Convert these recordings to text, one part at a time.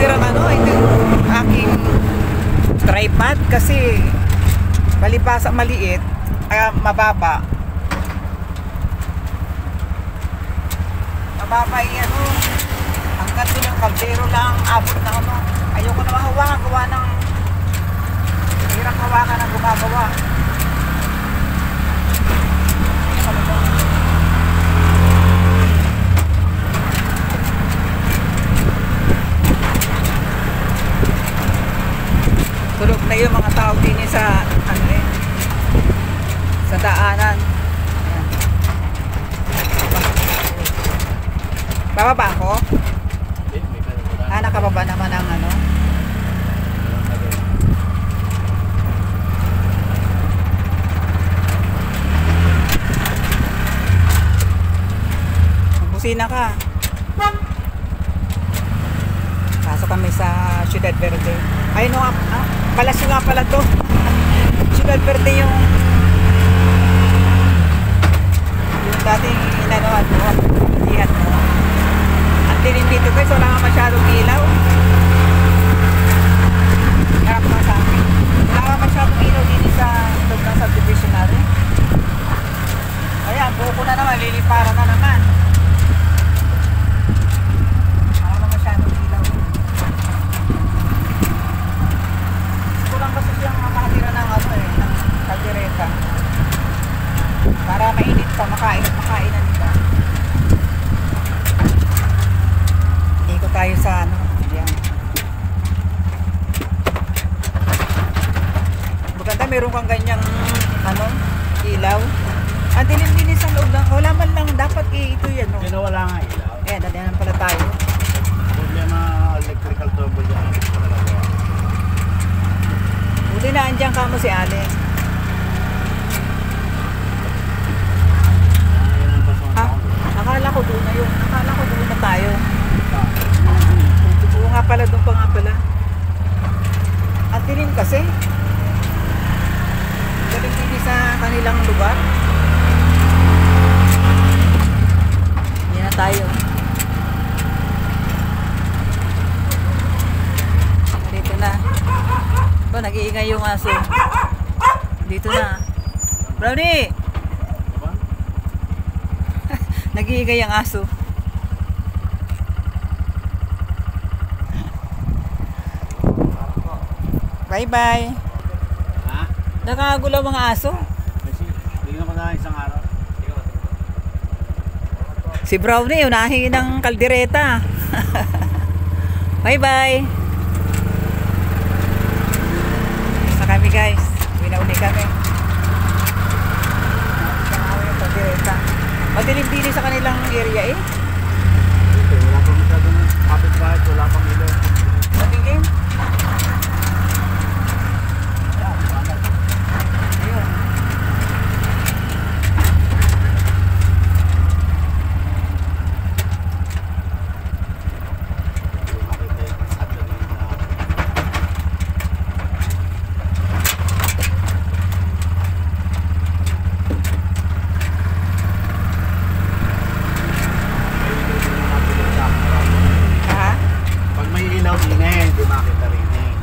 camera ano, ito yung aking tripod kasi palibasa maliit, mababa. Mababa yung ano, hanggang doon yung kaldero lang, abot na ano. Ayoko na mahawakan, gawa ng hirang hawakan ang gumagawa. Tulog na yung mga tao din sa ano sa daanan. Bababa ako? Nakababa naman ang ano. Busina ka. Pasok kami sa Ciudad Verde. Ay no, palasyo nga pala to. Ciudad Verde yung dating inanoan mo, ihat mo. Ang dilim dito guys, wala nga masyadong ilaw. Harap na sa akin. Wala nga masyadong ilaw din sa loob ng subdivisionary. Ayan, buko na naman, liliparan na naman. Wala nga masyadong ilaw. Kulang kasi siyang makatira ng ano ng kaldereta. Para mainit pa, makainan nila. Ikot tayo sa ano, yan. Maganda, meron kang ganyang ano, ilaw. Ang dilim-dinis ang loob lang. Wala man lang, dapat ito yan. No? Kaya wala nga ilaw. Eh, dadyanan pala tayo. Problema electrical trouble dyan. Buti na andyan ka mo si Allen. Akala ko doon na yun. Akala ko doon na tayo. Oo nga pala, doon pa nga pala. At dilim kasi. Galing din sa kanilang lugar. Yan na tayo. Dito na. Ba, nag-iingay yung aso. Dito na. Brownie! Nag-iigay ang aso. Bye-bye. Ha? Nakagulaw mga aso. Hindi na ko na isang araw. Si Brownie, unahin ng kaldereta. Bye-bye. Sa kami guys. Winauli kami. Kaldereta. Madilim-dilim sa kanilang area eh. Wala pang masyadong kapit-bahay, wala pang ilaw. Madilim?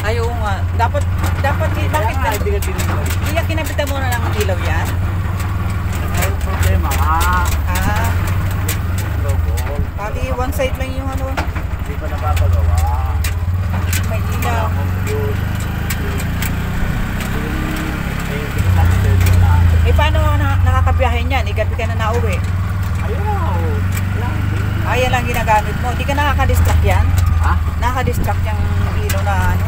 Ayun. Dapat bakit iya kinabitan mo na ng ilaw yan? Ay, problema Pali one side lang yung ano. Hindi pa napapagawa. May ilaw. Eh paano nakakabiyahe niyan? Igabi ka na nauwi. Ayan lang ginagamit mo. Hindi ka nakaka-distract yan? Ha? Nakaka-distract yung ilaw na ano?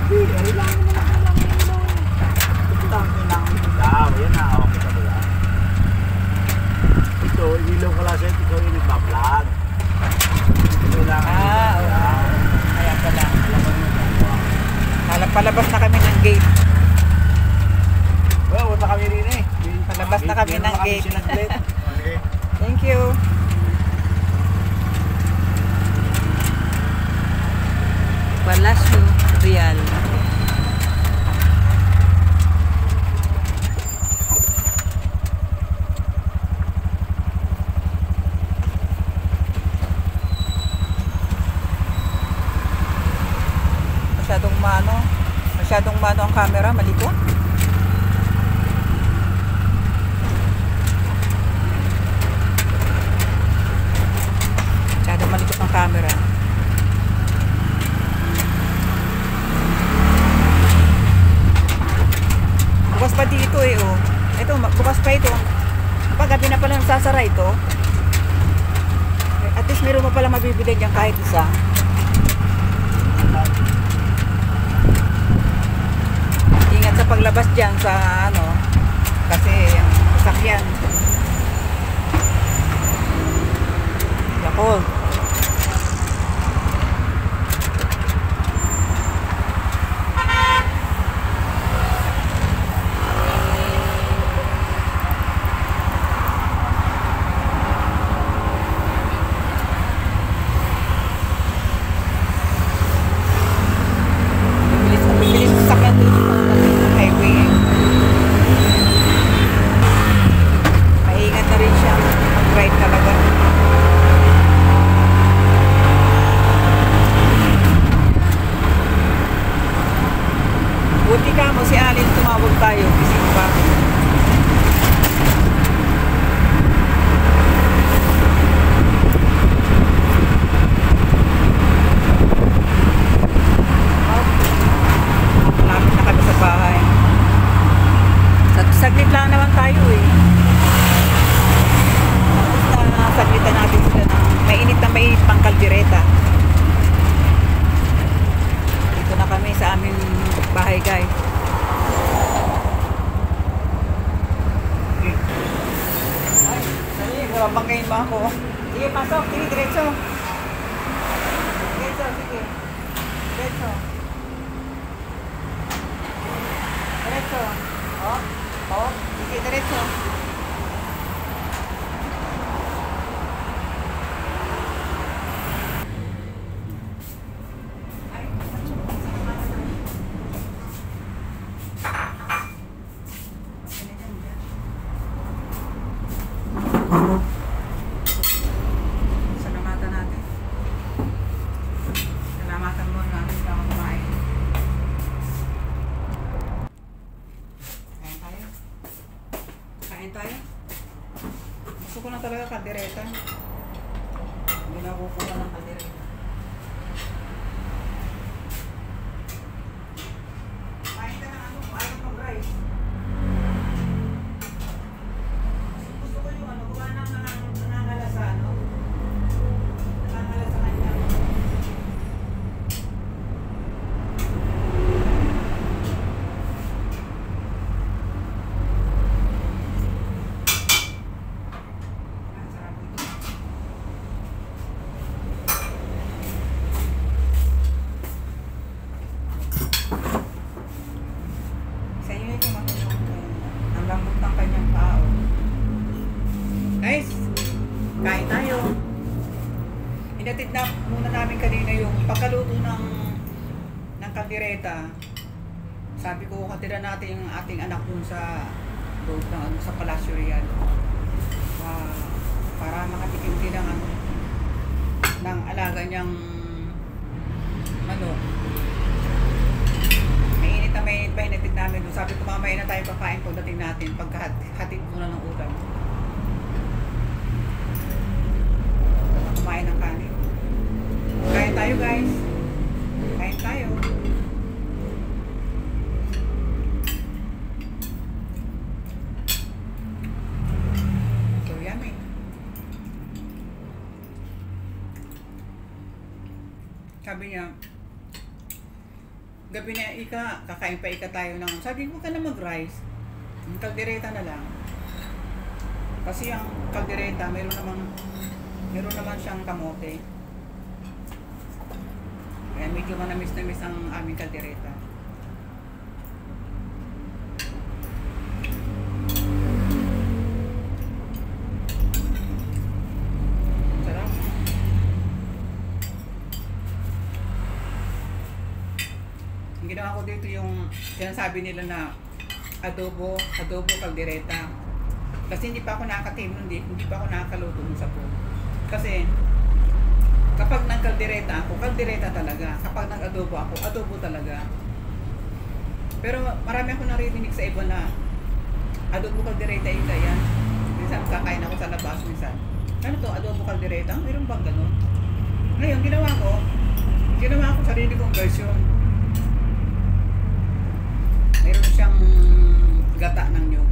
Hindi, ay lang naman ako lang ilaw. Ito lang kailangan ilaw. Yan na, okay ka ba yan? Ito, ilaw ko lang siya. Ito yung nagpa-vlog. Ito lang. Kaya pala. Palabas na kami ng gate. Well, wala kami rin eh. Palabas na kami ng gate. Okay. Thank you. Palasyo Real. masyadong mano ang camera, malikot. Masyadong malikot ang camera. Bukas pa dito eh, oh. Ito, bukas pa ito. Pag gabi na pala nagsasara ito. At least meron pa pala mabibili dyan kahit isa. Ingat sa paglabas dyan sa ano. Kasi yung sasakyan. Yakult. Buti ka mo si Alin, tumawag tayo. Isip pa. Lapit na kami sa bahay. Saglit lang naman tayo eh. Tapos saglitan natin sila ng mainit na mainit pang kaldereta. Dito na kami sa aming bahay, guys. Ay, dali, banggayin mo ako. Sige, pasok. Sige, diretso. Diretso, sige. Diretso. Diretso. Oh, oh. Sige, diretso. Salamatan natin. Salamatan mo natin sa kumain. Kain tayo. Kain tayo. Gusto ko na talaga kaldereta. Hindi na kukuha ng kaldereta. Kain ka ng ano? Ayaw ng rice. Gusto ko yung ano, gawa ng nangangalasa, no? Nangangalasa kanya. Ang sarap ito. Sa inyo yung ang lambot ng kanyang tao. Guys, kain tayo. Inatid na muna namin kanina yung pagkaluto ng kaldereta. Sabi ko, katira natin yung ating anak dun sa loob ng ano, sa Palacio Real. Para makatikim din ng ano, ng alaga niyang manok. Mainit na mainit pa inatid namin dun. Sabi ko, mamaya na tayo pakain pagdating natin pagkahatid muna ng ulam. Kumain ng kanin. Kain tayo, guys. Kain tayo. So yummy. Sabi niya, gabi na kakain pa tayo ng, sabi ko, huwag ka na mag-rice. Yung kaldereta na lang. Kasi ang kaldereta, meron naman siyang kamote. Kaya medyo manamis ang aming kaldereta. Sarap. Ang ginawa ko dito yung sinasabi nila na adobo kaldereta. Kasi hindi pa ako nakakatim, hindi pa ako nakakaluto ng sapo. Kasi Kapag nag-kaldereta ako, kaldereta talaga. Kapag nag-adobo ako, adobo talaga. Pero marami ako naririnig sa iba na adobo kaldereta yung ganyan. Minsan kakain ako sa labas minsan. Ano to, adobo kaldereta? Mayroon bang ganun? Ngayon, ginawa ko sarili kong version. Mayroon siyang gata ng nyug.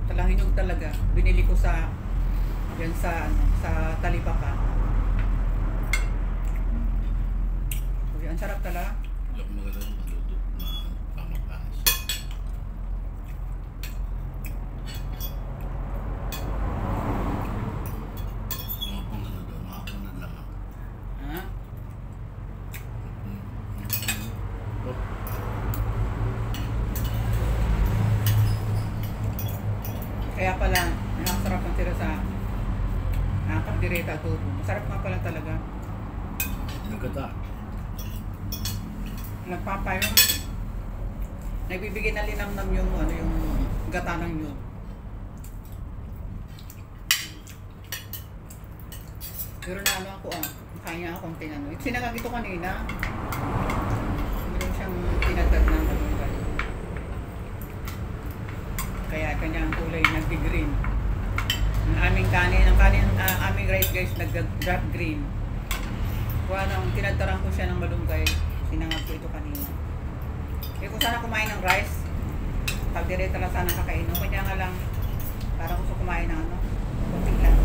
Talang nyug talaga. Binili ko sa yan sa Talipapa. Uy, ang sarap talaga. Hindi ako maganda yung maluto na pamapanis. Mga pang ano daw, mga pang nalaman. Ha? Kaya pala, nakasarap ang tira sa kaldereta adobo. Masarap nga pala talaga. Nagkata. Nagpapayo. Nagbibigay na linamnam yung yung gata ng nyug. Pero na ano ako kaya akong tinano. Sinagag ito kanina. Meron siyang tinagdag ng malunggay. Kaya kanyang kulay nag-green. Ang aming aming rice guys nag-dark green. Kung anong tinagtaran ko siya ng malunggay, sinangag ko ito kanina. Eh kung sana kumain ng rice, kaldereta lang sana kakainin. Kanya nga lang, parang gusto kumain ng kunting lang.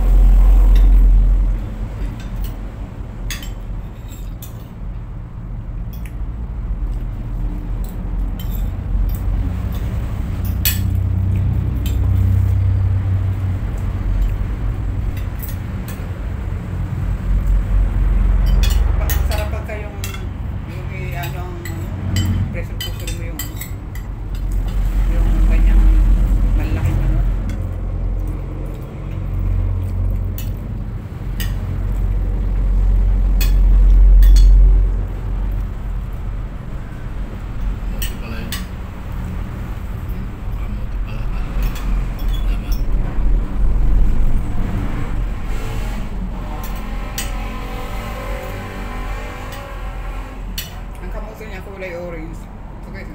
Kulay orange. Okay.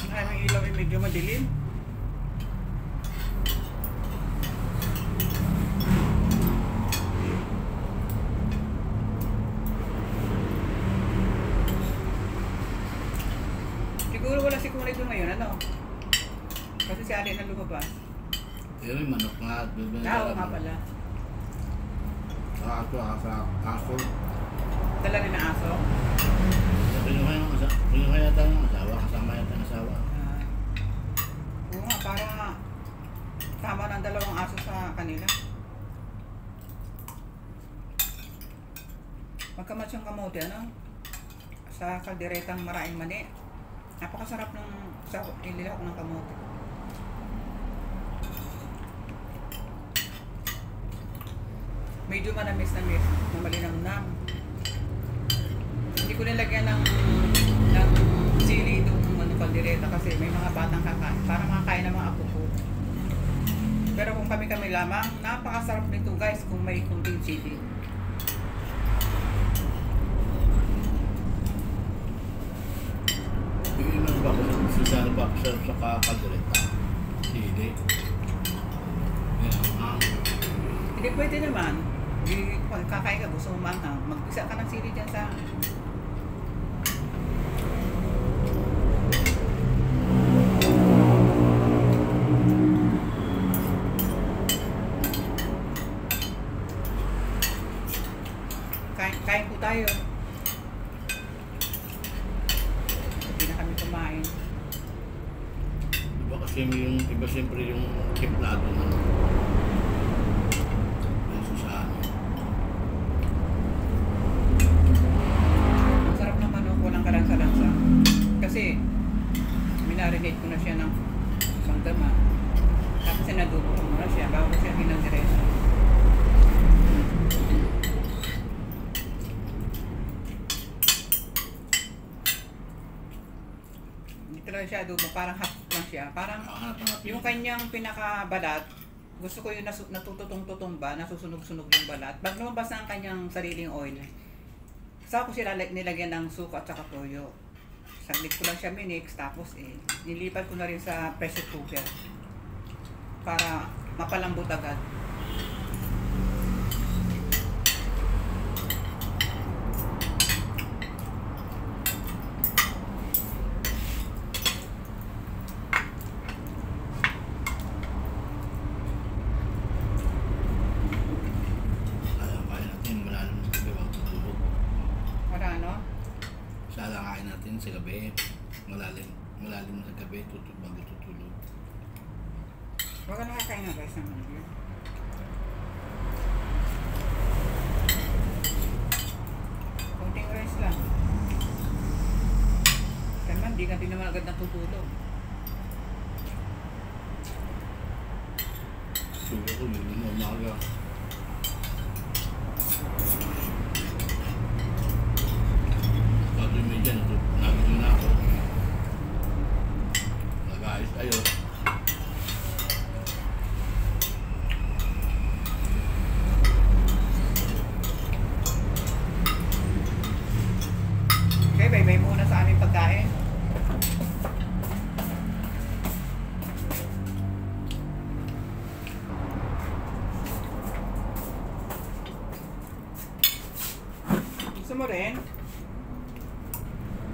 Ang aming ilaw ay medyo madilim. Siguro wala si Kulay doon ngayon, ano? Kasi si Ali na lumabas. Pero yung manok nga at bibili. Oo nga pala. Aso. Dala rin ang aso. Pinuha yata ng asawa, kasama yata ng asawa. Oo nga, para tama ng dalawang aso sa kanila. Magkamatch yung kamote, ano? Sa kalderetang maraing mani. Napakasarap ng ililak ng kamote. Medyo manamis na malinamnam. Hindi ko nilagyan ng sili itong kaldereta kasi may mga batang kakain. Para makakain ng mga apo ko. Pero kung kami lamang, napakasarap nito guys kung may kunting sili. Yung ilang ba ko sa kaldereta? Sili. Hindi pwede naman. Pag kakain ka, gusto mo manghang, mag-isa ka ng sili dyan sa... Kain po tayo. Hindi na kami kumain. Diba kasi yung iba siyempre yung kiplado na kasi minarinate ko na siya ng sangdama. Tapos sinadubo ko muna siya bago ko siya ginagdiretso. siya adobo, parang half lang siya. Parang yung kanyang pinakabalat, gusto ko yung natututong-tutong ba, nasusunog-sunog yung balat. Pag lumabas na ang kanyang sariling oil, saka ko sila nilagyan ng suka at saka toyo. Saglit ko lang siya minix, tapos nilipat ko na rin sa pressure cooker para mapalambot agad. Sa gabi, malalim sa gabi, bago tutulog. Huwag ka nakakain ng rice naman yun. Kunting rice lang. Kaya man, di ka din naman agad natutulog. Suga ko, hindi mo umaga. Pagod may dyan, nagising na ako. Nag-ayos tayo. Okay, bye-bye muna sa aming pagkain. Gusto mo rin?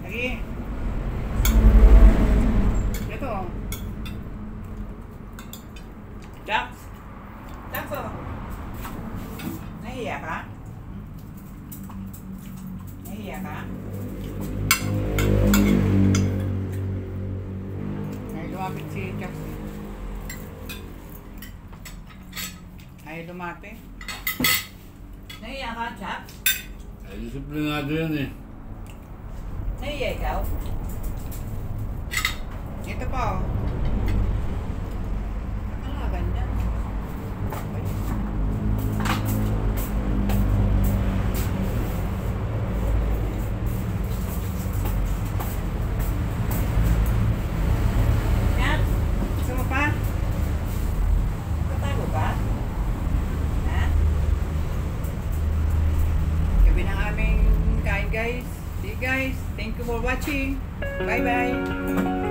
Lagi. Ito. Jax. Jax, oh. Nahiya ka? Nahiya ka? Ay, lumapit si Jax. Ay, lumapit. Nahiya ka, Jax? Ay, disiplinado yan eh. Nahiya ikaw? Ito pa, oh. Ang ganda. Ay. Yan. Gusto mo pa? Tatago ba? Ha? Gabi ng aming kain, guys. See you guys. Thank you for watching. Bye-bye.